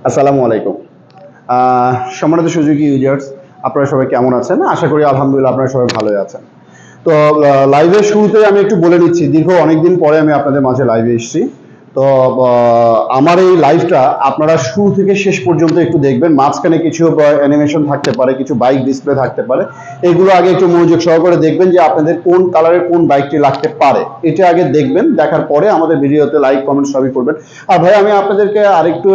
আসসালামু আলাইকুম। সম্মানিত সুজুকি ইউজার্স, আপনারা সবাই কেমন আছেন? আশা করি আলহামদুলিল্লাহ আপনারা সবাই ভালোই আছেন। তো লাইভের শুরুতেই আমি একটু বলে নিচ্ছি, দীর্ঘ অনেকদিন পরে আমি আপনাদের মাঝে লাইভে এসেছি। তো আমার এই লাইভটা আপনারা শুরু থেকে শেষ পর্যন্ত একটু দেখবেন। মাঝখানে কিছু অ্যানিমেশন থাকতে পারে, কিছু বাইক ডিসপ্লে থাকতে পারে। এগুলো আগে একটু মনোযোগ সহকারে দেখবেন যে আপনাদের কোন কালারের কোন বাইকটি লাগতে পারে, এটা আগে দেখবেন। দেখার পরে আমাদের ভিডিওতে লাইক কমেন্ট সবই করবেন। আর ভাই, আমি আপনাদেরকে আরেকটু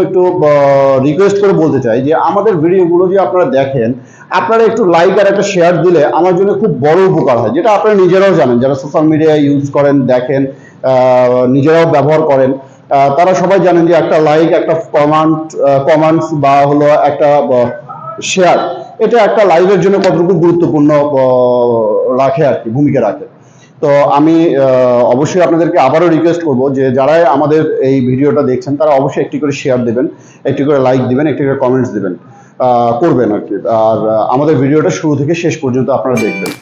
রিকোয়েস্ট করে বলতে চাই যে আমাদের ভিডিওগুলো যে আপনারা দেখেন, আপনারা একটু লাইক আর একটা শেয়ার দিলে আমার জন্য খুব বড় উপকার হয়, যেটা আপনারা নিজেরাও জানেন, যারা সোশ্যাল মিডিয়া ইউজ করেন, দেখেন, নিজেরাও ব্যবহার করেন। তারা সবাই জানেন যে একটা লাইক, একটা কমেন্টস বা হলো একটা শেয়ার, এটা একটা লাইভের জন্য কতটুকু গুরুত্বপূর্ণ রাখে আর কি, ভূমিকা রাখে। তো আমি অবশ্যই আপনাদেরকে আবারও রিকোয়েস্ট করব যে যারা আমাদের এই ভিডিওটা দেখছেন তারা অবশ্যই একটি করে শেয়ার দেবেন, একটি করে লাইক দিবেন, একটি করে কমেন্টস দিবেন, করবেন আর কি। আর আমাদের ভিডিওটা শুরু থেকে শেষ পর্যন্ত আপনারা দেখবেন।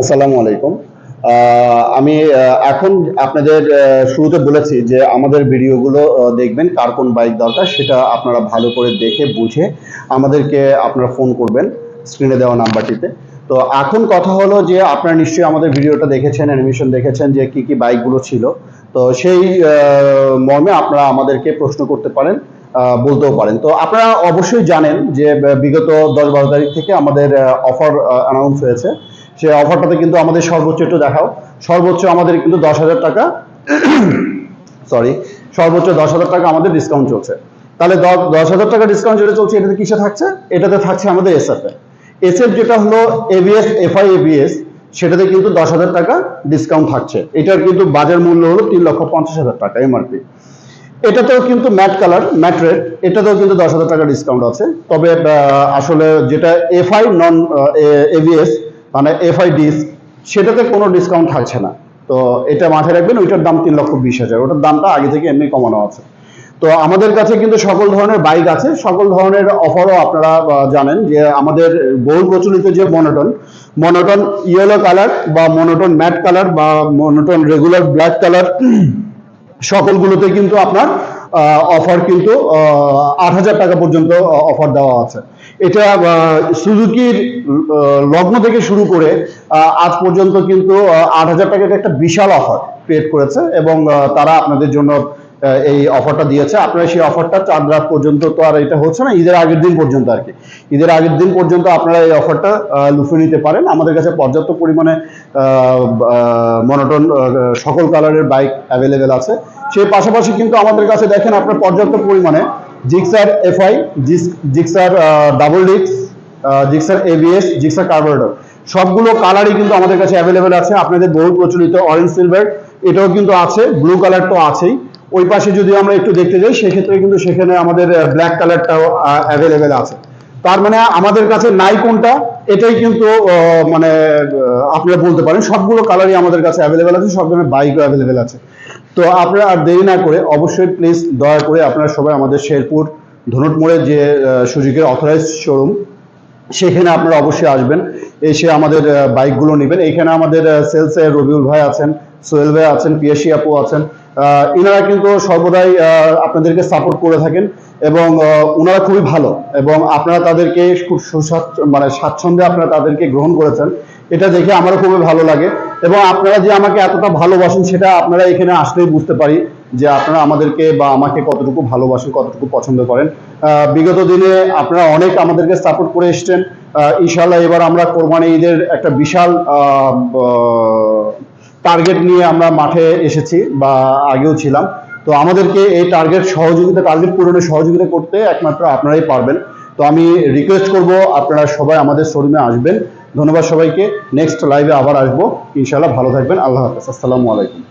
আসসালামু আলাইকুম। আমি এখন আপনাদের শুরুতে বলেছি যে আমাদের ভিডিওগুলো দেখবেন, কার কোন বাইক দরকার সেটা আপনারা ভালো করে দেখে বুঝে আমাদেরকে আপনারা ফোন করবেন স্ক্রিনে দেওয়া নাম্বারটিতে। তো এখন কথা হলো যে আপনারা নিশ্চয়ই আমাদের ভিডিওটা দেখেছেন, অ্যানিমেশন দেখেছেন যে কি কি বাইকগুলো ছিল। তো সেই মর্মে আপনারা আমাদেরকে প্রশ্ন করতে পারেন, বলতেও পারেন। তো আপনারা অবশ্যই জানেন যে বিগত 10-12 তারিখ থেকে আমাদের অফার অ্যানাউন্স হয়েছে। সেই অফারটাতে কিন্তু আমাদের সর্বোচ্চ, একটু দেখাও, সর্বোচ্চ আমাদের কিন্তু 10,000 টাকা সর্বোচ্চ 10,000 টাকা আমাদের ডিসকাউন্ট চলছে। তাহলে 10,000 টাকা ডিসকাউন্ট যেটা চলছে, এটাতে কিসে থাকছে? এটাতে থাকছে আমাদের এসএফ যেটা হলো এবিএস, এফআই এবিএস, সেটাতে কিন্তু 10,000 টাকা ডিসকাউন্ট থাকছে। এটার কিন্তু বাজার মূল্য হলো 3,50,000 টাকা এমআরপি। এটাতেও কিন্তু ম্যাট রেট, এটাতেও কিন্তু 10,000 টাকা ডিসকাউন্ট আছে। তবে আসলে যেটা এফআই নন এবিএস মানে এফআই ডিস, সেটাতে কোনো ডিসকাউন্ট থাকছে না। তো এটা মাথায় রাখবেন, ওইটার দাম 3,20,000, ওটার দামটা আগে থেকে এমনি কমানো আছে। তো আমাদের কাছে কিন্তু সকল ধরনের বাইক আছে, সকল ধরনের অফারও আপনারা জানেন যে আমাদের বহুল প্রচলিত যে মনোটন ইয়েলো কালার বা মনোটন ম্যাট কালার বা মনোটন রেগুলার ব্ল্যাক কালার, সকলগুলোতে কিন্তু আপনার অফার কিন্তু 8,000 টাকা পর্যন্ত অফার দেওয়া আছে। এটা সুজুকির লগ্ন থেকে শুরু করে আজ পর্যন্ত কিন্তু 8,000 টাকার একটা বিশাল অফার ক্রিয়েট করেছে এবং তারা আপনাদের জন্য এই অফারটা দিয়েছে। আপনারা সেই অফারটা চাঁদ রাত পর্যন্ত, তো আর এটা হচ্ছে না, ঈদের আগের দিন পর্যন্ত আর কি, ঈদের আগের দিন পর্যন্ত আপনারা এই অফারটা লুফে নিতে পারেন। আমাদের কাছে পর্যাপ্ত পরিমাণে মনোটন সকল কালারের বাইক অ্যাভেলেবেল আছে। সেই পাশাপাশি কিন্তু আমাদের কাছে দেখেন আপনার পর্যাপ্ত পরিমাণে Gixxer FI, Gixxer double disc, Gixxer ABS, Gixxer carburettor, সবগুলো কালারই কিন্তু আমাদের কাছে অ্যাভেলেবেল আছে। আপনাদের বহু প্রচলিত অরেঞ্জ সিলভার, এটাও কিন্তু আছে, ব্লু কালার তো আছেই। ওই পাশে যদি আমরা একটু দেখতে যাই, সেক্ষেত্রে কিন্তু সেখানে আমাদের ব্ল্যাক কালারটাও অ্যাভেলেবেল আছে। তার মানে আমাদের কাছে নাই কোনটা, এটাই কিন্তু মানে আপনারা বলতে পারেন সবগুলো কালারই আমাদের কাছে অ্যাভেলেবেল আছে, সব ধরনের বাইকও অ্যাভেলেবেল আছে। তো আপনারা আর দেরি না করে অবশ্যই প্লিজ দয়া করে আপনারা সবাই আমাদের শেরপুর ধনুট মোড়ে যে সুজুকির অথরাইজড শোরুম, সেখানে আপনারা অবশ্যই আসবেন, এসে আমাদের বাইকগুলো নেবেন। এখানে আমাদের সেলসে রবিউল ভাই আছেন, সোহেল ভাই আছেন, পিয়াসি আপু আছেন, ইনারা কিন্তু সর্বদাই আপনাদেরকে সাপোর্ট করে থাকেন এবং ওনারা খুবই ভালো এবং আপনারা তাদেরকে খুব মানে স্বাচ্ছন্দ্যে আপনারা তাদেরকে গ্রহণ করেছেন, এটা দেখে আমারও খুবই ভালো লাগে। এবং আপনারা যে আমাকে এতটা ভালোবাসেন সেটা আপনারা এখানে আসলেই বুঝতে পারি যে আপনারা আমাদেরকে বা আমাকে কতটুকু ভালোবাসেন, কতটুকু পছন্দ করেন। বিগত দিনে আপনারা অনেক আমাদেরকে সাপোর্ট করে এসছেন। ইনশাআল্লাহ এবার আমরা কোরবানি ঈদের একটা বিশাল টার্গেট নিয়ে আমরা মাঠে এসেছি বা আগেও ছিলাম। তো আমাদেরকে এই টার্গেট পূরণে সহযোগিতা করতে একমাত্র আপনারাই পারবেন। তো আমি রিকোয়েস্ট করব আপনারা সবাই আমাদের শোরুমে আসবেন। ধন্যবাদ সবাইকে। নেক্সট লাইভে আবার আসবো ইনশাআল্লাহ। ভালো থাকবেন। আল্লাহ হাফেজ। আসসালামু আলাইকুম।